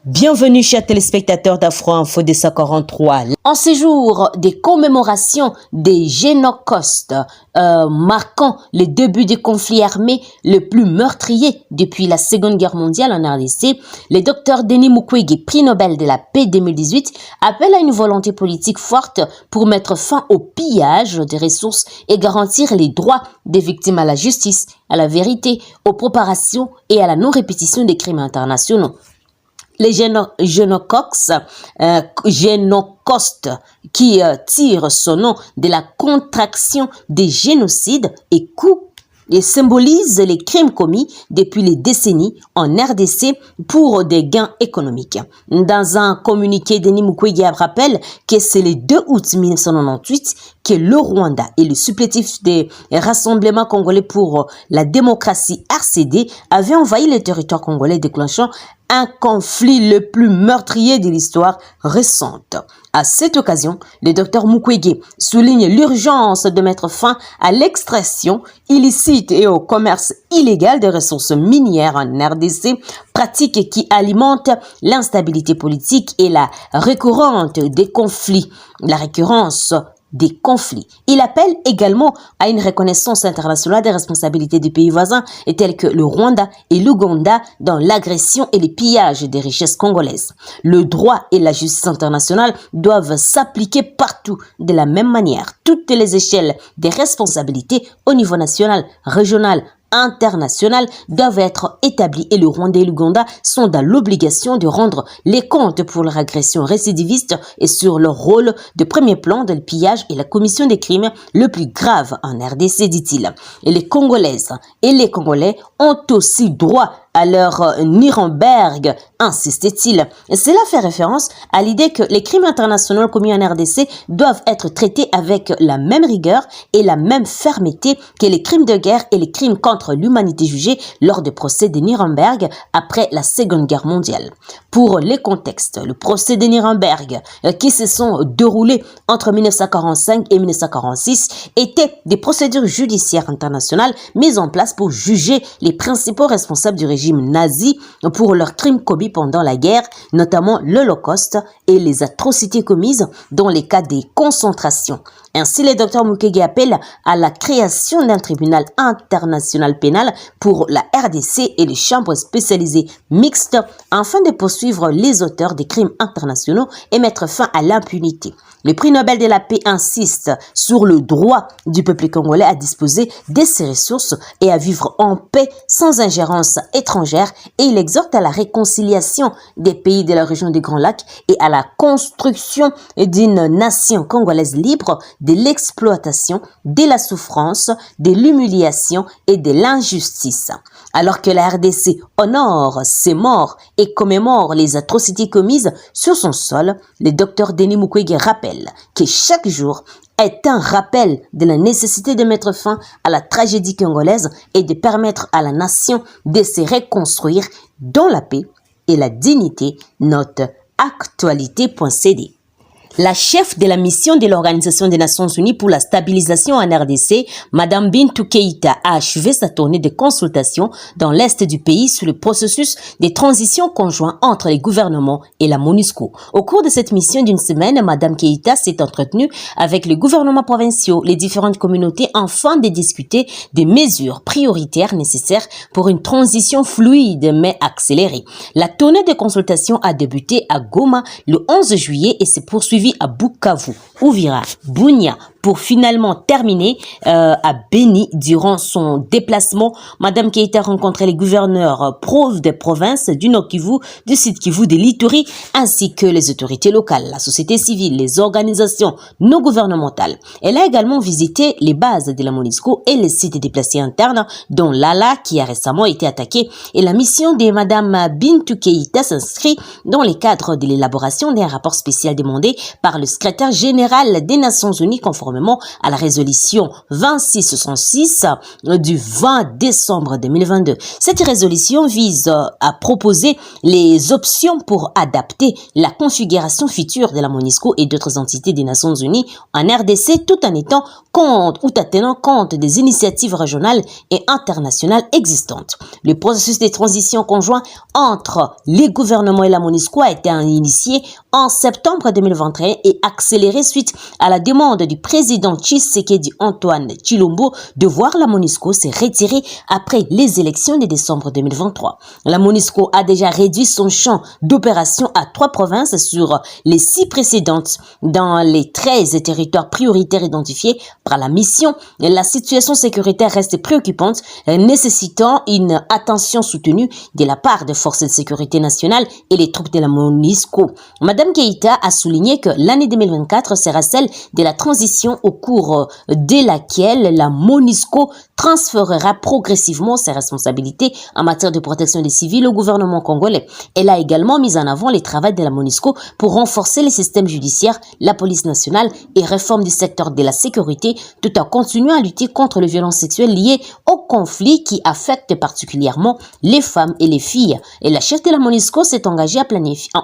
Bienvenue chers téléspectateurs d'Afro Info 243. En ce jour des commémorations des Génocost, marquant le début du conflit armé le plus meurtrier depuis la Seconde Guerre mondiale en RDC, le docteur Denis Mukwege, prix Nobel de la paix 2018, appelle à une volonté politique forte pour mettre fin au pillage des ressources et garantir les droits des victimes à la justice, à la vérité, aux préparations et à la non-répétition des crimes internationaux. Les Génocost, qui tire son nom de la contraction des génocides et symbolise les crimes commis depuis les décennies en RDC pour des gains économiques. Dans un communiqué, Denis Mukwege rappelle que c'est le 2 août 1998 que le Rwanda et le supplétif des rassemblements congolais pour la démocratie RCD avaient envahi le territoire congolais, déclenchant un conflit le plus meurtrier de l'histoire récente. À cette occasion, le docteur Mukwege souligne l'urgence de mettre fin à l'extraction illicite et au commerce illégal des ressources minières en RDC, pratique qui alimente l'instabilité politique et la récurrence des conflits. Il appelle également à une reconnaissance internationale des responsabilités des pays voisins tels que le Rwanda et l'Ouganda dans l'agression et les pillages des richesses congolaises. Le droit et la justice internationale doivent s'appliquer partout de la même manière. Toutes les échelles des responsabilités au niveau national, régional, internationales doivent être établies et le Rwanda et l'Ouganda sont dans l'obligation de rendre les comptes pour leur agression récidiviste et sur leur rôle de premier plan dans le pillage et la commission des crimes le plus grave en RDC, dit-il. Et les Congolaises et les Congolais ont aussi droit à leur Nuremberg, insistait-il. Cela fait référence à l'idée que les crimes internationaux commis en RDC doivent être traités avec la même rigueur et la même fermeté que les crimes de guerre et les crimes contre l'humanité jugés lors du procès de Nuremberg après la Seconde Guerre mondiale. Pour les contextes, le procès de Nuremberg qui se sont déroulés entre 1945 et 1946 étaient des procédures judiciaires internationales mises en place pour juger les principaux responsables du régime nazi pour leurs crimes commis pendant la guerre, notamment l'Holocauste et les atrocités commises dans les cas des concentrations. Ainsi, le docteur Mukwege appelle à la création d'un tribunal international pénal pour la RDC et les chambres spécialisées mixtes afin de poursuivre les auteurs des crimes internationaux et mettre fin à l'impunité. Le prix Nobel de la paix insiste sur le droit du peuple congolais à disposer de ses ressources et à vivre en paix sans ingérence étrangère et il exhorte à la réconciliation des pays de la région des Grands Lacs et à la construction d'une nation congolaise libre de l'exploitation, de la souffrance, de l'humiliation et de l'injustice. Alors que la RDC honore ses morts et commémore les atrocités commises sur son sol, le docteur Denis Mukwege rappelle que chaque jour est un rappel de la nécessité de mettre fin à la tragédie congolaise et de permettre à la nation de se reconstruire dans la paix et la dignité. Note actualité.cd. La chef de la mission de l'Organisation des Nations Unies pour la stabilisation en RDC, Madame Bintou Keïta, a achevé sa tournée de consultation dans l'est du pays sur le processus de transition conjoint entre les gouvernements et la MONUSCO. Au cours de cette mission d'une semaine, Madame Keïta s'est entretenue avec les gouvernements provinciaux, les différentes communautés, afin de discuter des mesures prioritaires nécessaires pour une transition fluide mais accélérée. La tournée de consultation a débuté à Goma le 11 juillet et s'est poursuivie à Bukavu, Uvira, Bunia, pour finalement terminer à Beni. Durant son déplacement, Madame Keïta a rencontré les gouverneurs des provinces du Nord Kivu, du Sud Kivu, de l'Ituri, ainsi que les autorités locales, la société civile, les organisations non gouvernementales. Elle a également visité les bases de la MONUSCO et les sites déplacés internes, dont Lala, qui a récemment été attaqué. Et la mission de Madame Bintou Keïta s'inscrit dans le cadre de l'élaboration d'un rapport spécial demandé par le secrétaire général des Nations Unies conformément conformément à la résolution 2666 du 20 décembre 2022. Cette résolution vise à proposer les options pour adapter la configuration future de la MONUSCO et d'autres entités des Nations Unies en RDC tout en étant compte ou en tenant compte des initiatives régionales et internationales existantes. Le processus de transition conjoint entre les gouvernements et la MONUSCO a été initié en septembre 2021 et accéléré suite à la demande du président Tshisekedi Antoine Tshilombo de voir la MONUSCO se retirer après les élections de décembre 2023. La MONUSCO a déjà réduit son champ d'opération à 3 provinces sur les 6 précédentes. Dans les 13 territoires prioritaires identifiés par la mission, la situation sécuritaire reste préoccupante, nécessitant une attention soutenue de la part des forces de sécurité nationale et les troupes de la MONUSCO. Madame Keïta a souligné que l'année 2024 sera celle de la transition au cours de laquelle la MONUSCO transférera progressivement ses responsabilités en matière de protection des civils au gouvernement congolais. Elle a également mis en avant les travaux de la MONUSCO pour renforcer les systèmes judiciaires, la police nationale et réforme du secteur de la sécurité, tout en continuant à lutter contre les violences sexuelles liées au conflit qui affectent particulièrement les femmes et les filles. Et la chef de la MONUSCO s'est engagée à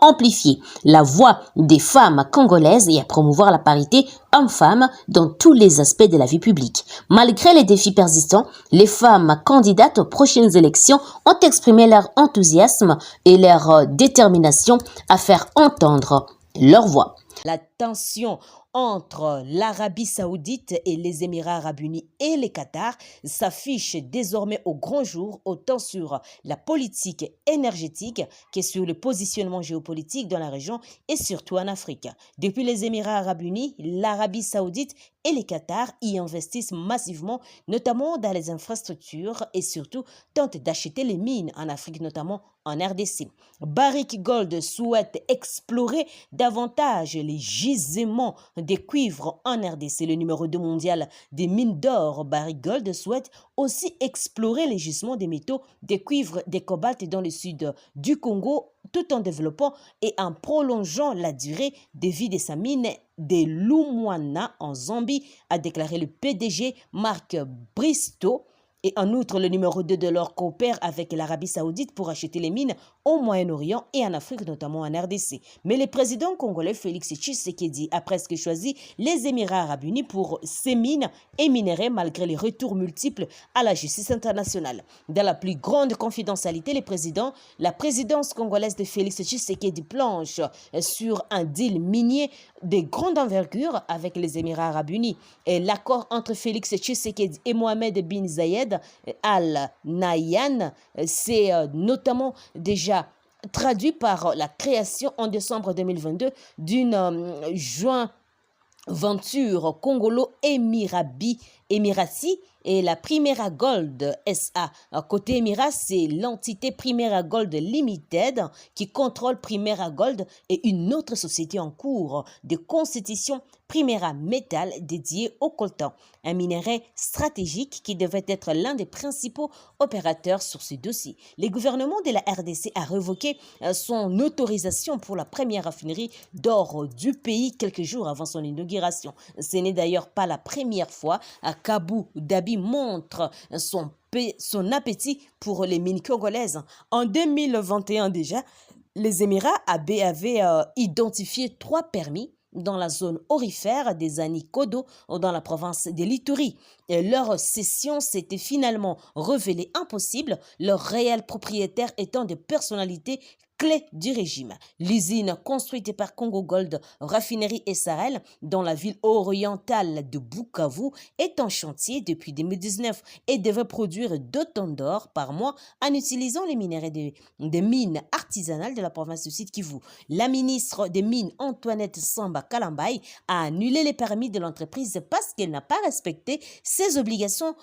amplifier la voix des femmes congolaises et à promouvoir la parité hommes-femmes dans tous les aspects de la vie publique. Malgré les défis persistants, les femmes candidates aux prochaines élections ont exprimé leur enthousiasme et leur détermination à faire entendre leur voix. La tension entre l'Arabie Saoudite et les Émirats Arabes Unis et les Qatar s'affiche désormais au grand jour, autant sur la politique énergétique que sur le positionnement géopolitique dans la région et surtout en Afrique. Depuis les Émirats Arabes Unis, l'Arabie Saoudite et les Qatar y investissent massivement, notamment dans les infrastructures et surtout tentent d'acheter les mines en Afrique, notamment en RDC. Barrick Gold souhaite explorer davantage les gisements des cuivres en RDC. Le numéro 2 mondial des mines d'or, Barrick Gold, souhaite aussi explorer les gisements des métaux, des cuivres, des cobaltes dans le sud du Congo, tout en développant et en prolongeant la durée de vie de sa mine de Lumwana en Zambie, a déclaré le PDG Marc Bristow. Et en outre, le numéro 2 de l'or coopère avec l'Arabie Saoudite pour acheter les mines au Moyen-Orient et en Afrique, notamment en RDC. Mais le président congolais Félix Tshisekedi a presque choisi les Émirats Arabes Unis pour ces mines et minerais malgré les retours multiples à la justice internationale. Dans la plus grande confidentialité, la présidence congolaise de Félix Tshisekedi planche sur un deal minier de grande envergure avec les Émirats Arabes Unis. Et l'accord entre Félix Tshisekedi et Mohamed bin Zayed Al Nahyan s'est notamment déjà traduit par la création en décembre 2022 d'une joint venture congolo-émirati et la Primera Gold SA. Côté Émirat, c'est l'entité Primera Gold Limited qui contrôle Primera Gold et une autre société en cours de constitution, Primera Metal, dédiée au coltan, un minerai stratégique qui devait être l'un des principaux opérateurs sur ce dossier. Le gouvernement de la RDC a révoqué son autorisation pour la première raffinerie d'or du pays quelques jours avant son inauguration. Ce n'est d'ailleurs pas la première fois qu'Abou Dhabi montre son appétit pour les mines congolaises. En 2021 déjà, les Émirats avaient identifié 3 permis dans la zone aurifère des Anikodo dans la province de l'Ituri. Leur cession s'était finalement révélée impossible, leurs réels propriétaires étant des personnalités clés du régime. L'usine construite par Congo Gold Raffinerie SARL dans la ville orientale de Bukavu est en chantier depuis 2019 et devait produire 2 tonnes d'or par mois en utilisant les minerais des mines artisanales de la province du Sud Kivu. La ministre des Mines Antoinette Samba Kalambay a annulé les permis de l'entreprise parce qu'elle n'a pas respecté ses obligations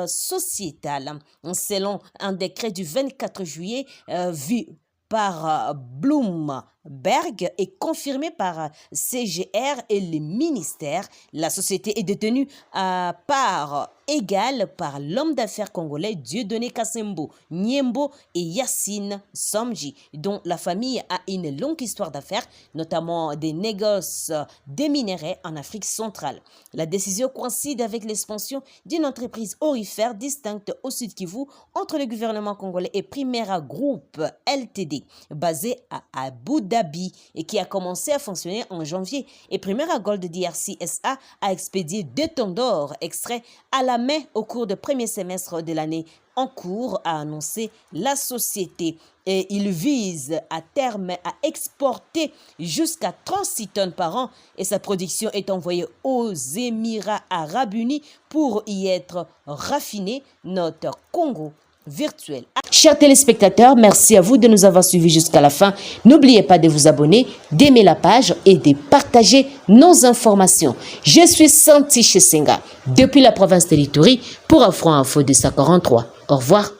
sociétales. Selon un décret du 24 juillet vu par Bloom Berg est confirmée par CGR et les ministères. La société est détenue à part égale par l'homme d'affaires congolais Dieudonné Kassembo Niembo et Yacine Somji, dont la famille a une longue histoire d'affaires, notamment des négoces des minerais en Afrique centrale. La décision coïncide avec l'expansion d'une entreprise aurifère distincte au Sud Kivu entre le gouvernement congolais et Primera Group Ltd, basé à Abu Dhabi et qui a commencé à fonctionner en janvier. Et Primera Gold DRC SA a expédié 2 tonnes d'or extraits à la main au cours du premier semestre de l'année en cours, a annoncé la société. Et il vise à terme à exporter jusqu'à 36 tonnes par an et sa production est envoyée aux Émirats Arabes Unis pour y être raffinée. Notre Congo virtuel. Chers téléspectateurs, merci à vous de nous avoir suivis jusqu'à la fin. N'oubliez pas de vous abonner, d'aimer la page et de partager nos informations. Je suis Santi Chesenga depuis la province de l'Ituri pour Afro Info 243. Au revoir.